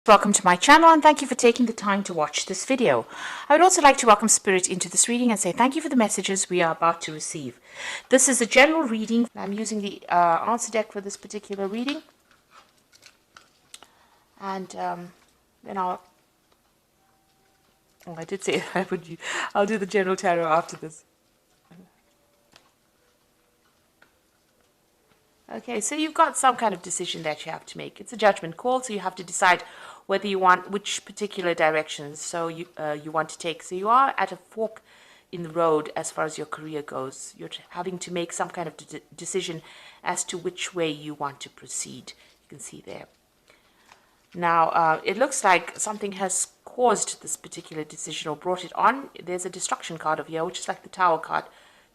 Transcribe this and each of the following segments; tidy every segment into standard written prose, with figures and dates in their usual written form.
Welcome to my channel and thank you for taking the time to watch this video. I would also like to welcome Spirit into this reading and say thank you for the messages we are about to receive. This is a general reading. I'm using the answer deck for this particular reading. And then I did say I'll do the general tarot after this. Okay, so you've got some kind of decision that you have to make. It's a judgment call, so you have to decide whether you want which particular directions you want to take. So you are at a fork in the road as far as your career goes. You're having to make some kind of decision as to which way you want to proceed. You can see there. Now, it looks like something has caused this particular decision or brought it on. There's a destruction card over here, which is like the Tower card.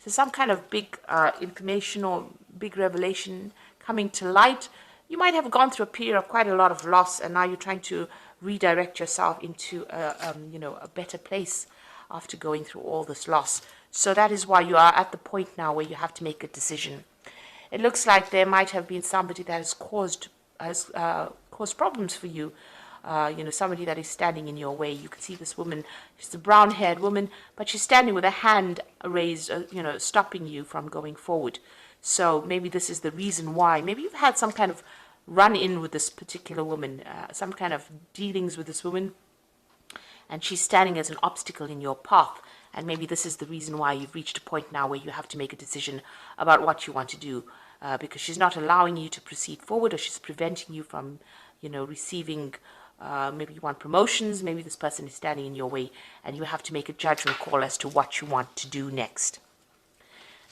So some kind of big information or big revelation coming to light. You might have gone through a period of quite a lot of loss, and now you're trying to redirect yourself into a better place after going through all this loss. So that is why you are at the point now where you have to make a decision. It looks like there might have been somebody that has caused problems for you. Somebody that is standing in your way. You can see this woman. She's a brown-haired woman, but she's standing with a hand raised, stopping you from going forward. So maybe this is the reason why. Maybe you've had some kind of run-in with this particular woman, some kind of dealings with this woman, and she's standing as an obstacle in your path. And maybe this is the reason why you've reached a point now where you have to make a decision about what you want to do, because she's not allowing you to proceed forward, or she's preventing you from, receiving. Maybe you want promotions, maybe this person is standing in your way, and you have to make a judgment call as to what you want to do next.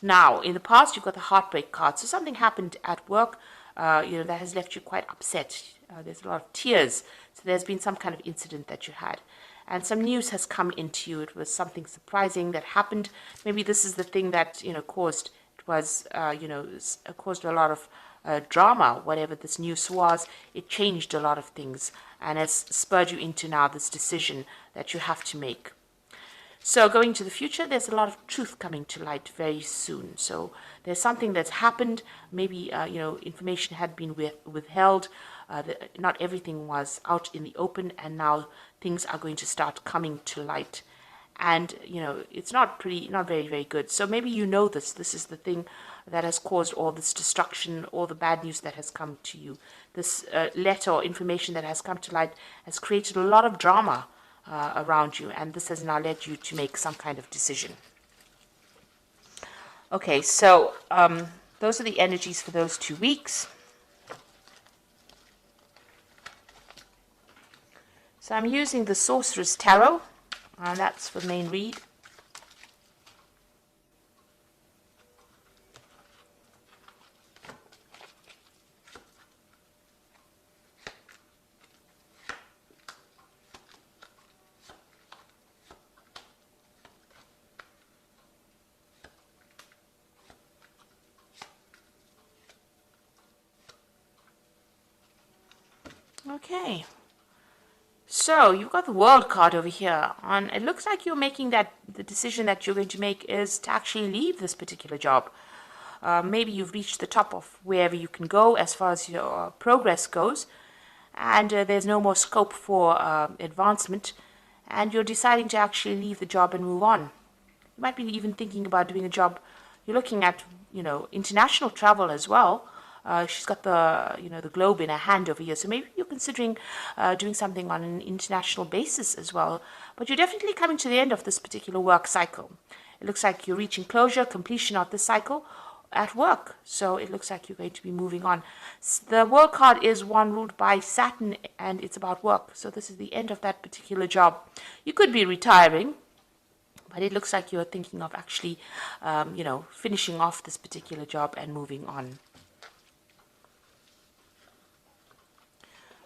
Now, in the past, you've got the heartbreak card. So something happened at work, that has left you quite upset. There's a lot of tears. So there's been some kind of incident that you had. And some news has come into you. It was something surprising that happened. Maybe this is the thing that, caused a lot of drama. Whatever this news was, it changed a lot of things and has spurred you into now this decision that you have to make. So going to the future, there's a lot of truth coming to light very soon. So there's something that's happened. Maybe information had been withheld. Not everything was out in the open, and now things are going to start coming to light. And it's not very, very good. So maybe this is the thing that has caused all this destruction, all the bad news that has come to you. This letter or information that has come to light has created a lot of drama around you, and this has now led you to make some kind of decision. Okay, so those are the energies for those 2 weeks. So I'm using the Sorcerer's Tarot, and that's for main read. Okay, so you've got the World card over here, and it looks like you're making the decision that you're going to make is to actually leave this particular job. Maybe you've reached the top of wherever you can go as far as your progress goes, and there's no more scope for advancement, and you're deciding to actually leave the job and move on. You might be even thinking about doing a job. You're looking at, international travel as well. She's got the globe in her hand over here. So maybe you're considering doing something on an international basis as well. But you're definitely coming to the end of this particular work cycle. It looks like you're reaching closure, completion of this cycle at work. So it looks like you're going to be moving on. The World card is one ruled by Saturn, and it's about work. So this is the end of that particular job. You could be retiring, but it looks like you're thinking of actually, finishing off this particular job and moving on.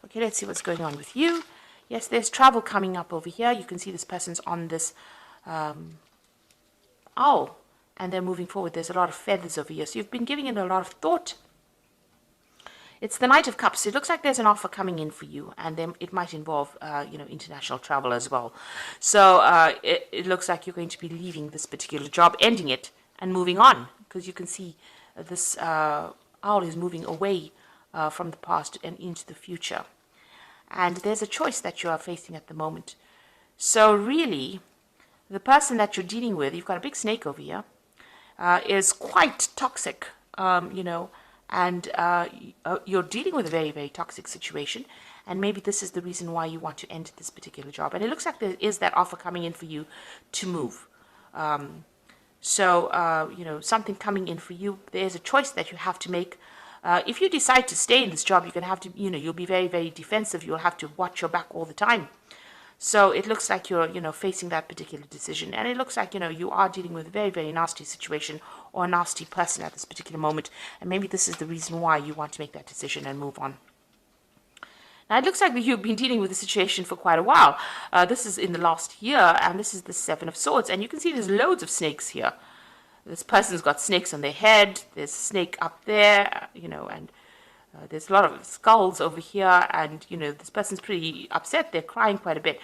Okay, let's see what's going on with you. Yes, there's travel coming up over here. You can see this person's on this owl, and they're moving forward. There's a lot of feathers over here. So you've been giving it a lot of thought. It's the Knight of Cups. It looks like there's an offer coming in for you, and then it might involve, international travel as well. So it looks like you're going to be leaving this particular job, ending it, and moving on, because you can see this owl is moving away from the past and into the future. and there's a choice that you are facing at the moment. So really, the person that you're dealing with, you've got a big snake over here, is quite toxic, and you're dealing with a very, very toxic situation. And maybe this is the reason why you want to end this particular job. And it looks like there is that offer coming in for you to move. Something coming in for you. There's a choice that you have to make. If you decide to stay in this job, you're going to have to, you'll be very, very defensive. You'll have to watch your back all the time. So it looks like you're, facing that particular decision. And it looks like, you are dealing with a very, very nasty situation or a nasty person at this particular moment. And maybe this is the reason why you want to make that decision and move on. Now, it looks like you've been dealing with the situation for quite a while. This is in the last year, and this is the Seven of Swords. And you can see there's loads of snakes here. This person's got snakes on their head. There's a snake up there, and there's a lot of skulls over here. And, this person's pretty upset. They're crying quite a bit.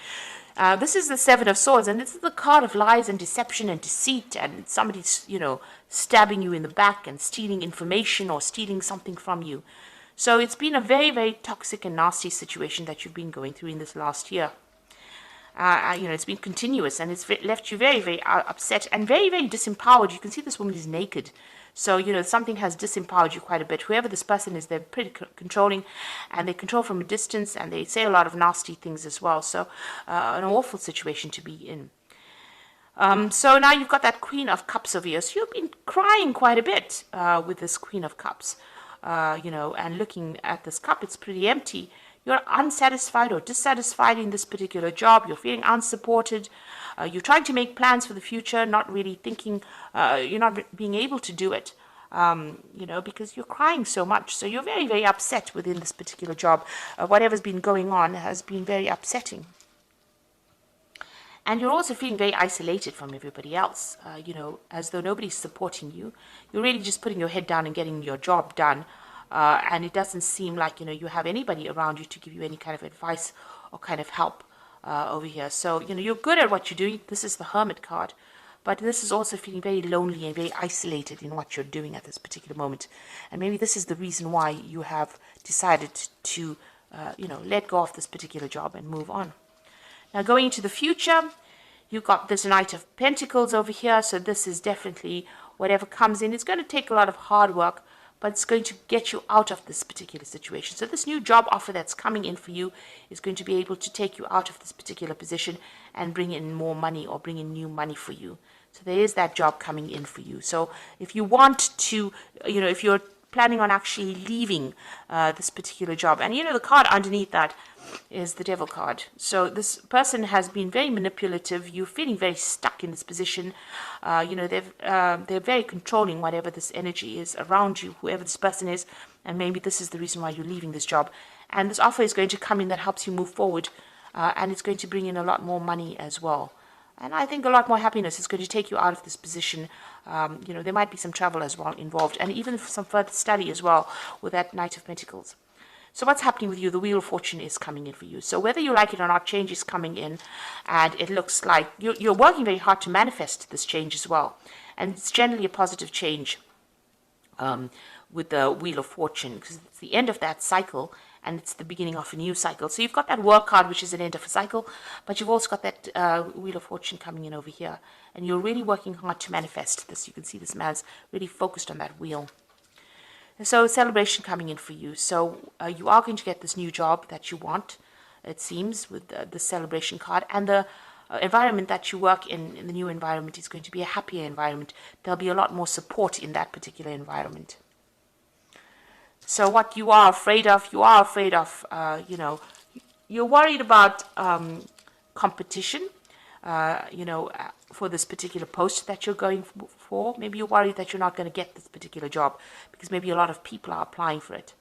This is the Seven of Swords, and this is the card of lies and deception and deceit. And somebody's, stabbing you in the back and stealing information or stealing something from you. So it's been a very, very toxic and nasty situation that you've been going through in this last year. It's been continuous, and it's left you very, very upset and very, very disempowered. You can see this woman is naked. So, something has disempowered you quite a bit. Whoever this person is, they're pretty controlling, and they control from a distance, and they say a lot of nasty things as well. So, an awful situation to be in. So now you've got that Queen of Cups over here. So you've been crying quite a bit with this Queen of Cups. And looking at this cup, it's pretty empty. You're unsatisfied or dissatisfied in this particular job. You're feeling unsupported. You're trying to make plans for the future, not really thinking, you're not being able to do it, because you're crying so much. So you're very, very upset within this particular job. Whatever's been going on has been very upsetting. And you're also feeling very isolated from everybody else, as though nobody's supporting you. You're really just putting your head down and getting your job done. And it doesn't seem like, you have anybody around you to give you any kind of advice or kind of help over here. So, you're good at what you're doing. This is the Hermit card. But this is also feeling very lonely and very isolated in what you're doing at this particular moment. And maybe this is the reason why you have decided to, let go of this particular job and move on. Now, going into the future, you've got this Knight of Pentacles over here. So this is definitely whatever comes in. It's going to take a lot of hard work, but it's going to get you out of this particular situation. So this new job offer that's coming in for you is going to be able to take you out of this particular position and bring in more money or bring in new money for you. So there is that job coming in for you. So if you want to, if you're planning on actually leaving this particular job, and the card underneath that is the Devil card. So this person has been very manipulative. You're feeling very stuck in this position. They're very controlling whatever this energy is around you, whoever this person is, and maybe this is the reason why you're leaving this job. And this offer is going to come in that helps you move forward, and it's going to bring in a lot more money as well. And I think a lot more happiness is going to take you out of this position. There might be some travel as well involved, and even some further study as well with that Knight of Pentacles. So what's happening with you? The Wheel of Fortune is coming in for you. So whether you like it or not, change is coming in. And it looks like you're working very hard to manifest this change as well. And it's generally a positive change with the Wheel of Fortune, because it's the end of that cycle and it's the beginning of a new cycle. So you've got that Work card, which is an end of a cycle, but you've also got that Wheel of Fortune coming in over here. And you're really working hard to manifest this. You can see this man's really focused on that wheel. So celebration coming in for you. So you are going to get this new job that you want, it seems, with the celebration card. And the environment that you work in the new environment is going to be a happier environment. There'll be a lot more support in that particular environment. So what you are afraid of, you're worried about competition, for this particular post that you're going for. Maybe you're worried that you're not going to get this particular job because maybe a lot of people are applying for it.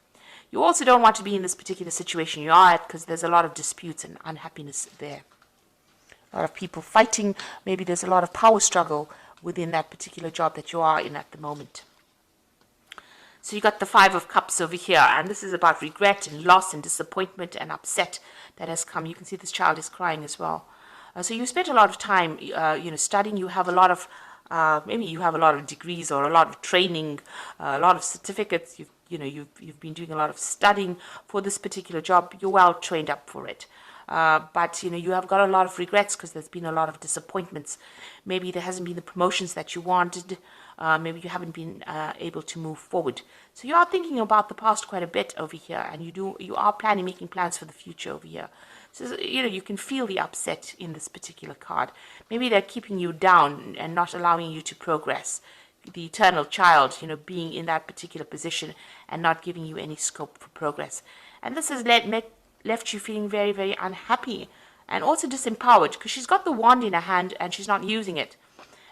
You also don't want to be in this particular situation you are at because there's a lot of disputes and unhappiness there. A lot of people fighting. Maybe there's a lot of power struggle within that particular job that you are in at the moment. So you got the Five of Cups over here, and this is about regret and loss and disappointment and upset that has come. You can see this child is crying as well. So you spent a lot of time, studying. You have a lot of, maybe you have a lot of degrees or a lot of training, a lot of certificates. you've been doing a lot of studying for this particular job. You're well trained up for it. But you have got a lot of regrets because there's been a lot of disappointments. Maybe there hasn't been the promotions that you wanted. Maybe you haven't been able to move forward. So you are thinking about the past quite a bit over here, and you are making plans for the future over here. So you can feel the upset in this particular card. Maybe they're keeping you down and not allowing you to progress. The eternal child, being in that particular position and not giving you any scope for progress. And this has left you feeling very, very unhappy and also disempowered, because she's got the wand in her hand and she's not using it.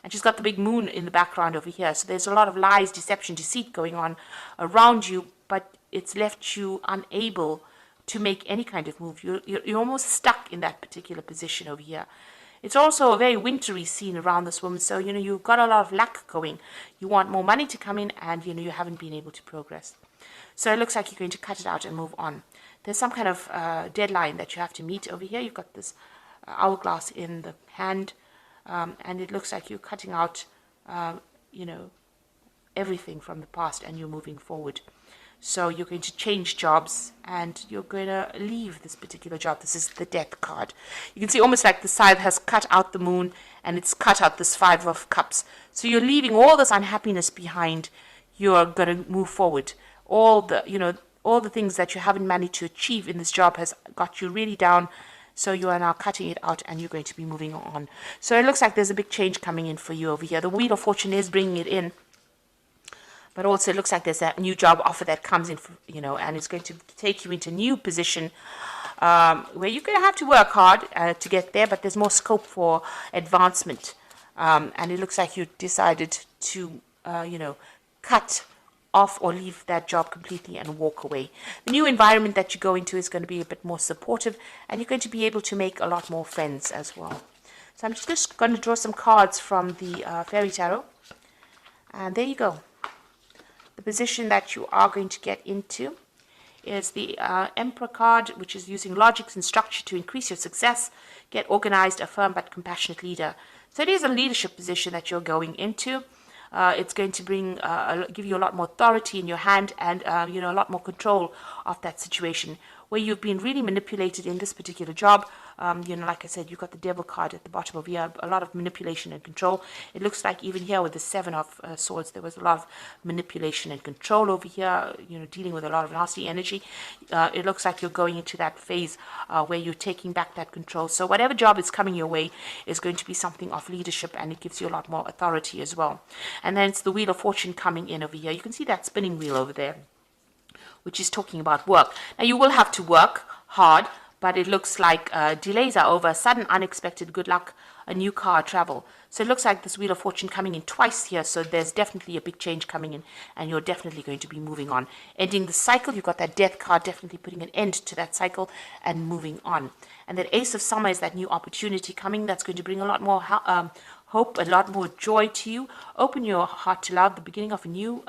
And she's got the big moon in the background over here. So there's a lot of lies, deception, deceit going on around you, but it's left you unable to make any kind of move. You're almost stuck in that particular position over here. It's also a very wintry scene around this woman. So, you've got a lot of luck going. You want more money to come in, and, you haven't been able to progress. So it looks like you're going to cut it out and move on. There's some kind of deadline that you have to meet over here. You've got this hourglass in the hand, and it looks like you're cutting out, everything from the past, and you're moving forward. So you're going to change jobs, and you're going to leave this particular job. This is the Death card. You can see almost like the scythe has cut out the moon, and it's cut out this Five of Cups. So you're leaving all this unhappiness behind. You're going to move forward. All the things that you haven't managed to achieve in this job has got you really down. So you are now cutting it out, and you're going to be moving on. So it looks like there's a big change coming in for you over here. The Wheel of Fortune is bringing it in. But also it looks like there's a new job offer that comes in, and it's going to take you into a new position where you're going to have to work hard to get there, but there's more scope for advancement. And it looks like you decided to, cut off or leave that job completely and walk away. The new environment that you go into is going to be a bit more supportive, and you're going to be able to make a lot more friends as well. So I'm just going to draw some cards from the Fairy Tarot. And there you go. The position that you are going to get into is the Emperor card, which is using logic and structure to increase your success, get organized, a firm but compassionate leader. So it is a leadership position that you're going into. It's going to give you a lot more authority in your hand, and a lot more control of that situation. Where you've been really manipulated in this particular job, like I said, you've got the Devil card at the bottom of here, a lot of manipulation and control. It looks like even here with the Seven of Swords, there was a lot of manipulation and control over here, dealing with a lot of nasty energy. It looks like you're going into that phase where you're taking back that control. So whatever job is coming your way is going to be something of leadership, and it gives you a lot more authority as well. And then it's the Wheel of Fortune coming in over here. You can see that spinning wheel over there, which is talking about work. Now, you will have to work hard, but it looks like delays are over, sudden, unexpected good luck, a new car, travel. So it looks like this Wheel of Fortune coming in twice here, so there's definitely a big change coming in, and you're definitely going to be moving on. Ending the cycle, you've got that Death card, definitely putting an end to that cycle and moving on. And that Ace of Summer is that new opportunity coming that's going to bring a lot more hope, a lot more joy to you. Open your heart to love, the beginning of a new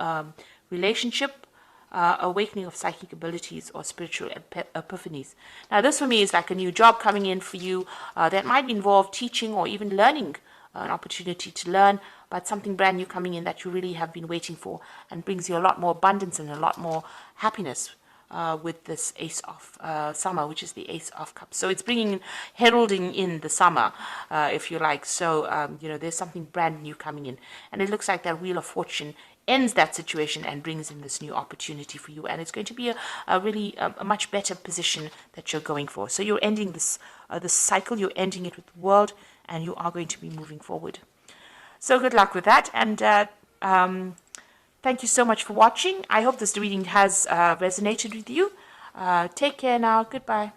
relationship, awakening of psychic abilities or spiritual epiphanies. Now, this for me is like a new job coming in for you that might involve teaching or even learning, an opportunity to learn, but something brand new coming in that you really have been waiting for, and brings you a lot more abundance and a lot more happiness with this Ace of Summer, which is the Ace of Cups. So it's heralding in the summer, if you like. So, there's something brand new coming in. And it looks like that Wheel of Fortune ends that situation and brings in this new opportunity for you. And it's going to be a really much better position that you're going for. So you're ending this cycle, you're ending it with the world, and you are going to be moving forward. So good luck with that. And thank you so much for watching. I hope this reading has resonated with you. Take care now. Goodbye.